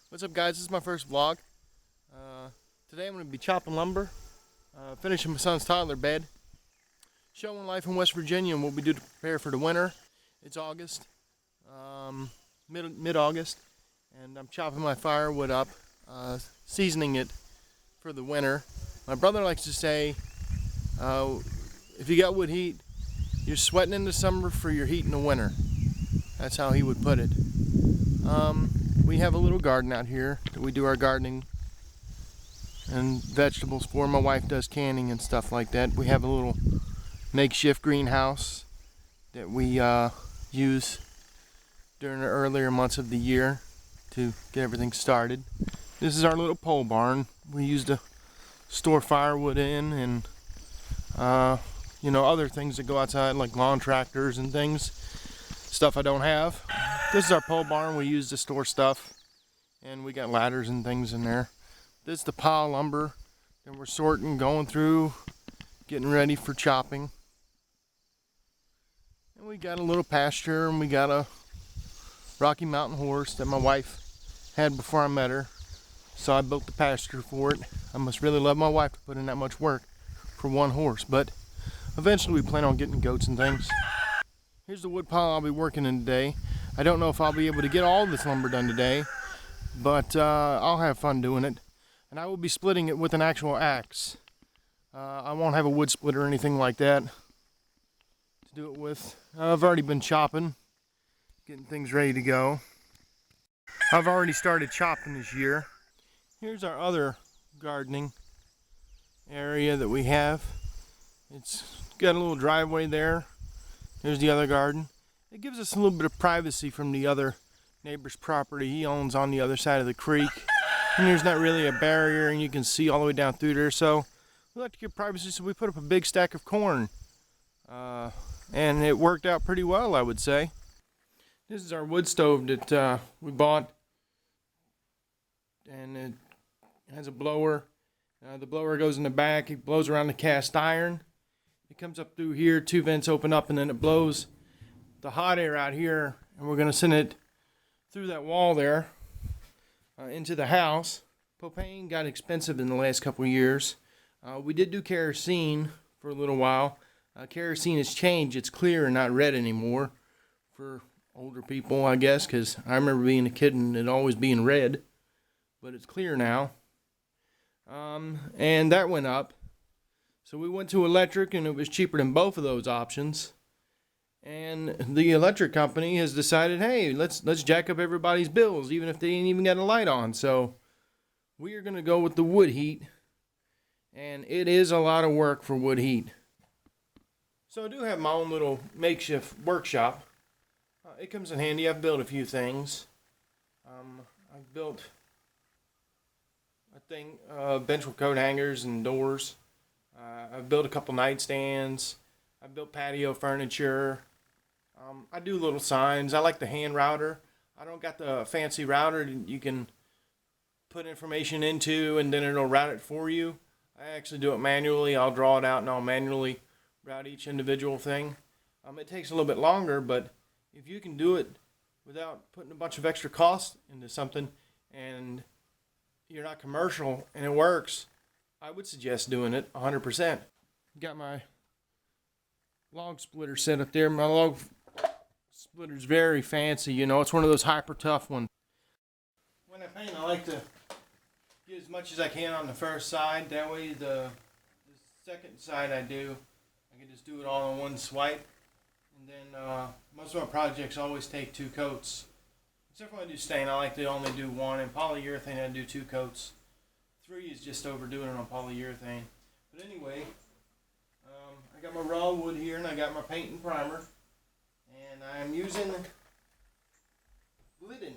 What's up, guys? This is my first vlog. Today I'm going to be chopping lumber, finishing my son's toddler bed, showing life in West Virginia and what we do to prepare for the winter. It's August, mid-August, and I'm chopping my firewood up, seasoning it for the winter. My brother likes to say, if you got wood heat, you're sweating in the summer for your heat in the winter. That's how he would put it. We have a little garden out here that we do our gardening and vegetables for. My wife does canning and stuff like that. We have a little makeshift greenhouse that we use during the earlier months of the year to get everything started. This is our little pole barn. We use to store firewood in and other things that go outside, like lawn tractors and things, stuff I don't have. This is our pole barn we use to store stuff, and we got ladders and things in there. This is the pile of lumber that we're sorting, going through, getting ready for chopping. And we got a little pasture, and we got a Rocky Mountain horse that my wife had before I met her. So I built the pasture for it. I must really love my wife to put in that much work for one horse, but eventually we plan on getting goats and things. Here's the wood pile I'll be working in today. I don't know if I'll be able to get all this lumber done today, but I'll have fun doing it. And I will be splitting it with an actual axe. I won't have a wood splitter or anything like that to do it with. I've already been chopping, getting things ready to go. I've already started chopping this year. Here's our other gardening area that we have. It's got a little driveway there. There's the other garden. It gives us a little bit of privacy from the other neighbor's property. He owns on the other side of the creek, and there's not really a barrier, and you can see all the way down through there. So we like to get privacy, so we put up a big stack of corn, and it worked out pretty well, I would say. This is our wood stove that we bought, and it has a blower. The blower goes in the back. It blows around the cast iron. It comes up through here, 2 vents open up, and then it blows the hot air out here, and we're going to send it through that wall there into the house. Propane got expensive in the last couple of years. We did do kerosene for a little while. Kerosene has changed. It's clear and not red anymore for older people, I guess, because I remember being a kid and it always being red, but it's clear now. And that went up. So we went to electric, and it was cheaper than both of those options. And the electric company has decided, hey, let's jack up everybody's bills, even if they ain't even got a light on. So we are going to go with the wood heat, and it is a lot of work for wood heat. So I do have my own little makeshift workshop. It comes in handy. I've built a few things. I've built bench with coat hangers and doors. I've built a couple nightstands. I've built patio furniture. I do little signs. I like the hand router. I don't got the fancy router that you can put information into and then it'll route it for you. I actually do it manually. I'll draw it out and I'll manually route each individual thing. It takes a little bit longer, but if you can do it without putting a bunch of extra cost into something and you're not commercial and it works, I would suggest doing it 100%. Got my log splitter set up there. My log splitter's very fancy, it's one of those hyper tough ones. When I paint, I like to get as much as I can on the first side. That way the second side I can just do it all in one swipe. And then most of my projects always take 2 coats. Except when I do stain, I like to only do 1. And polyurethane, I do 2 coats. 3 is just overdoing it on polyurethane. But anyway, I got my raw wood here, and I got my paint and primer, and I'm using Glidden.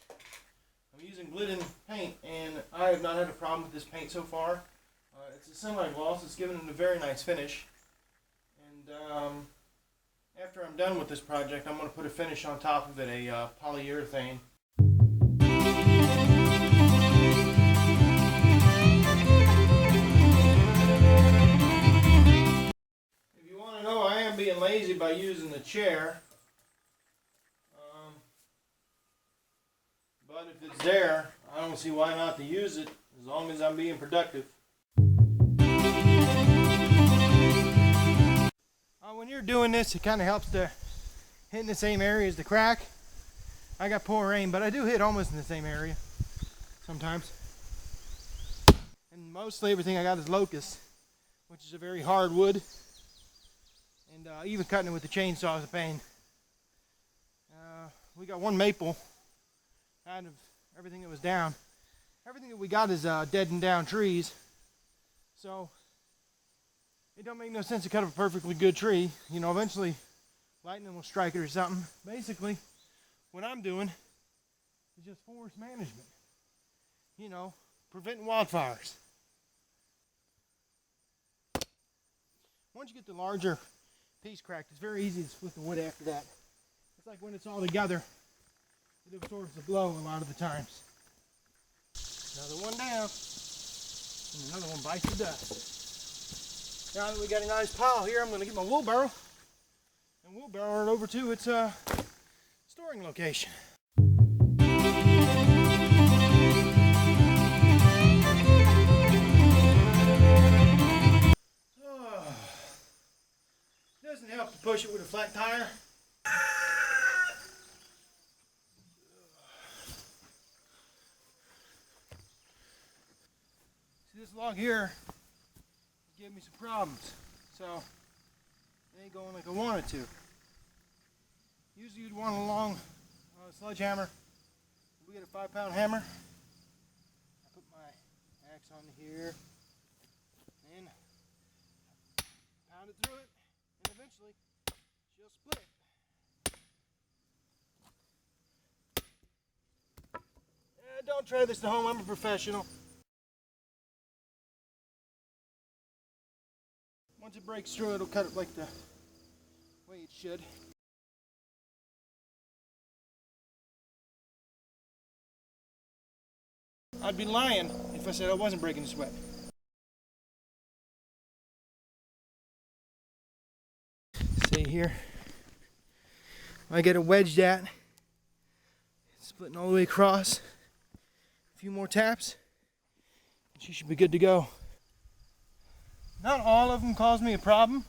I'm using Glidden paint, and I have not had a problem with this paint so far. It's a semi-gloss. It's giving it a very nice finish. And after I'm done with this project, I'm going to put a finish on top of it, a polyurethane. Being lazy by using the chair, but But if it's there, I don't see why not to use it as long as I'm being productive. When you're doing this, it kind of helps to hit in the same area as the crack. I got poor aim, but I do hit almost in the same area sometimes. And mostly everything I got is locust, which is a very hard wood. And even cutting it with the chainsaw is a pain. We got one maple out of everything that was down. Everything that we got is dead and down trees. So it don't make no sense to cut up a perfectly good tree. You know, eventually lightning will strike it or something. Basically, what I'm doing is just forest management. You know, preventing wildfires. Once you get the larger piece cracked, it's very easy to split the wood after that. It's like when it's all together, it absorbs the blow a lot of the times. Another one down, and another one bites the dust. Now that we got a nice pile here, I'm going to get my wheelbarrow and wheelbarrow it over to its storing location. Doesn't help to push it with a flat tire. See, this log here gave me some problems, so it ain't going like I wanted to. Usually you'd want a long sledgehammer. We get a 5-pound hammer. I put my axe on here and pound it through it, and eventually she'll split. Don't try this at home, I'm a professional. Once it breaks through, it'll cut it like the way it should. I'd be lying if I said I wasn't breaking the sweat. See here, I get it wedged at, splitting all the way across. A few more taps, and she should be good to go. Not all of them cause me a problem,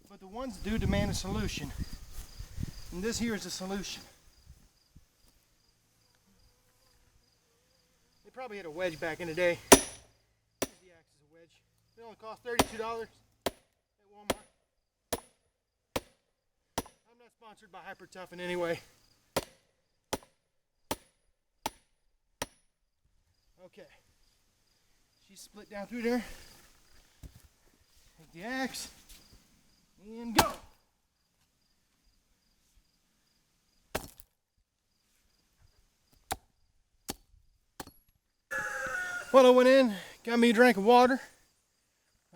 but the ones do demand a solution. And this here is a solution. They probably had a wedge back in the day. Here's the axe is a wedge. It only cost $32 at Walmart. I'm not sponsored by Hyper Tough in any way. Okay. She's split down through there. Take the axe and go. Well, I went in, got me a drink of water.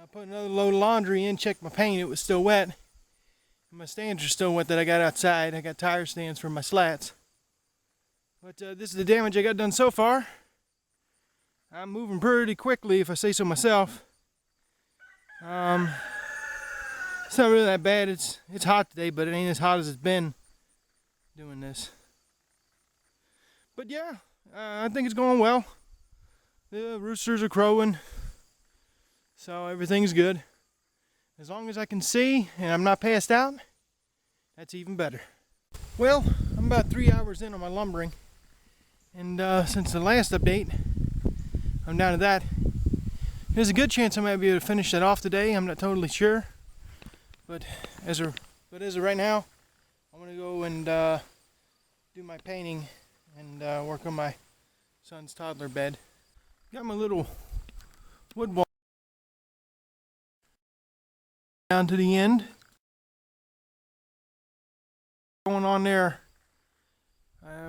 I put another load of laundry in, checked my paint, it was still wet. And my stands are still wet that I got outside. I got tire stands for my slats. But this is the damage I got done so far. I'm moving pretty quickly, if I say so myself. It's not really that bad. It's hot today, but it ain't as hot as it's been doing this. But yeah, I think it's going well. The roosters are crowing, so everything's good. As long as I can see and I'm not passed out, that's even better. Well, I'm about 3 hours in on my lumbering, and since the last update, I'm down to that. There's a good chance I might be able to finish that off today. I'm not totally sure, but as of right now, I'm gonna go and do my painting and work on my son's toddler bed. Got my little wood wall down to the end. Going on there,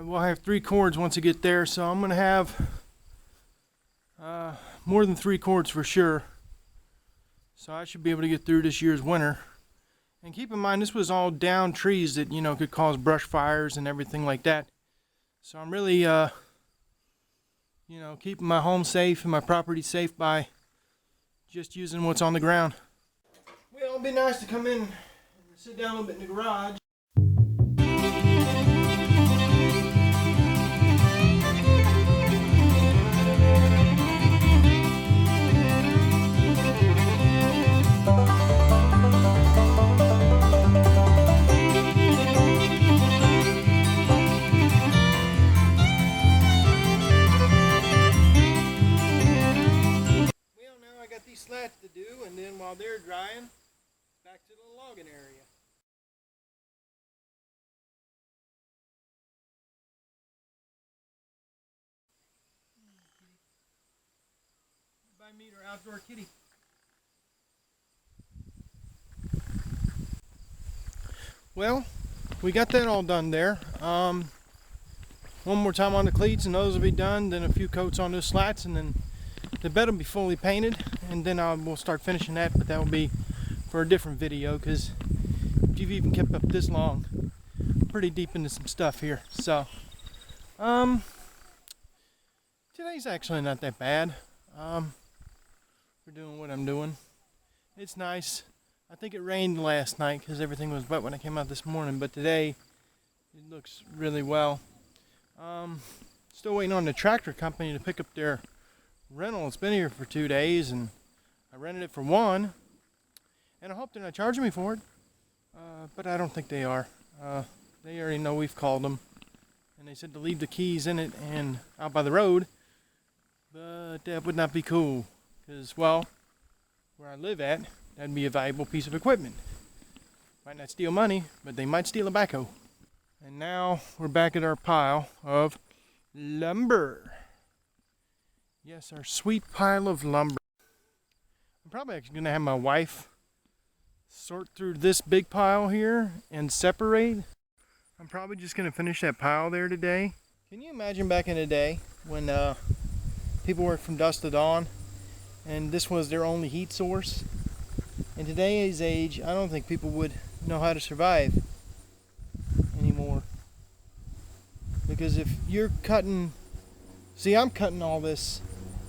we'll have 3 cords once I get there, so I'm gonna have more than 3 cords for sure. So I should be able to get through this year's winter. And keep in mind, this was all down trees that, you know, could cause brush fires and everything like that. So I'm really, you know, keeping my home safe and my property safe by just using what's on the ground. Well, it'd be nice to come in and sit down a little bit in the garage. while they're drying, back to the logging area. Everybody meet our outdoor kitty. Well, we got that all done there. One more time on the cleats and those will be done, then a few coats on those slats, and then the bed will be fully painted, and then we'll start finishing that, but that will be for a different video, because if you've even kept up this long, I'm pretty deep into some stuff here. So today's actually not that bad for doing what I'm doing. It's nice. I think it rained last night because everything was wet when I came out this morning, but today it looks really well. Still waiting on the tractor company to pick up their rental. It's been here for 2 days, and I rented it for one, and I hope they're not charging me for it, but I don't think they are. They already know we've called them, and they said to leave the keys in it and out by the road, but that would not be cool, because, well, where I live at, that'd be a valuable piece of equipment. Might not steal money, but they might steal a backhoe. And now we're back at our pile of lumber. Yes, our sweet pile of lumber. I'm probably actually going to have my wife sort through this big pile here and separate. I'm probably just going to finish that pile there today. Can you imagine back in the day when people worked from dusk to dawn and this was their only heat source? In today's age, I don't think people would know how to survive anymore. Because if you're cutting, see, I'm cutting all this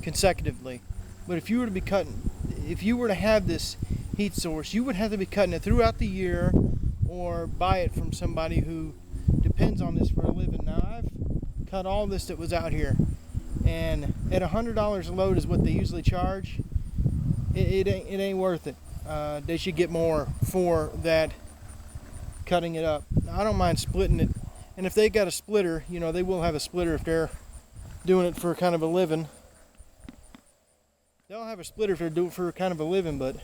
consecutively, but if you were to have this heat source, you would have to be cutting it throughout the year or buy it from somebody who depends on this for a living. Now, I've cut all this that was out here, and at $100 a load is what they usually charge. It ain't worth it. They should get more for that, cutting it up. Now, I don't mind splitting it, and if they got a splitter, you know, they will have a splitter if they're doing it for kind of a living. They'll have a splitter if they're doing it for kind of a living, but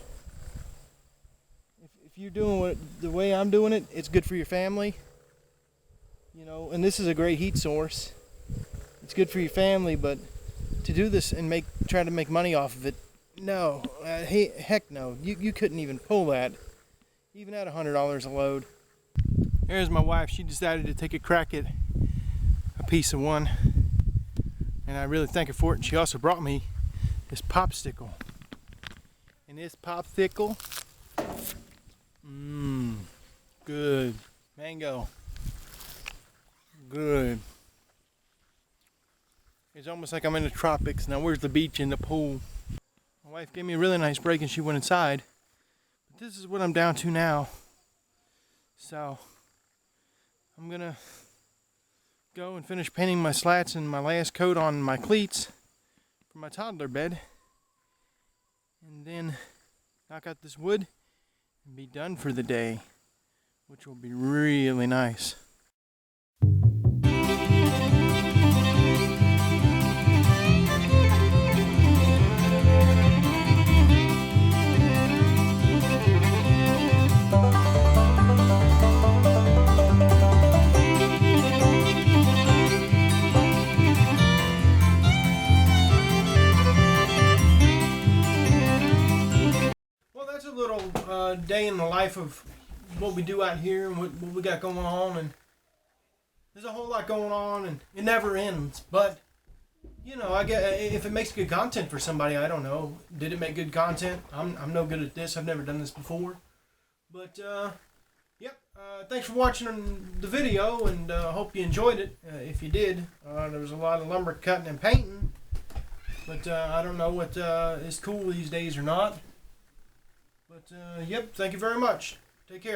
if you're doing it the way I'm doing it, it's good for your family, you know, and this is a great heat source. It's good for your family, but to do this and try to make money off of it, no, heck no. You couldn't even pull that, even at $100 a load. There's my wife. She decided to take a crack at a piece of one, and I really thank her for it. And she also brought me this popsicle. And this popsicle, good. Mango, good. It's almost like I'm in the tropics. Now where's the beach and the pool? My wife gave me a really nice break and she went inside. But this is what I'm down to now. So I'm gonna go and finish painting my slats and my last coat on my cleats for my toddler bed. And then knock out this wood and be done for the day, which will be really nice. Day in the life of what we do out here and what we got going on, and there's a whole lot going on and it never ends, but you know, I get if it makes good content for somebody. I don't know, did it make good content? I'm no good at this. I've never done this before, but yep, thanks for watching the video, and hope you enjoyed it. If you did, there was a lot of lumber cutting and painting, but I don't know what is cool these days or not. But, yep, thank you very much. Take care.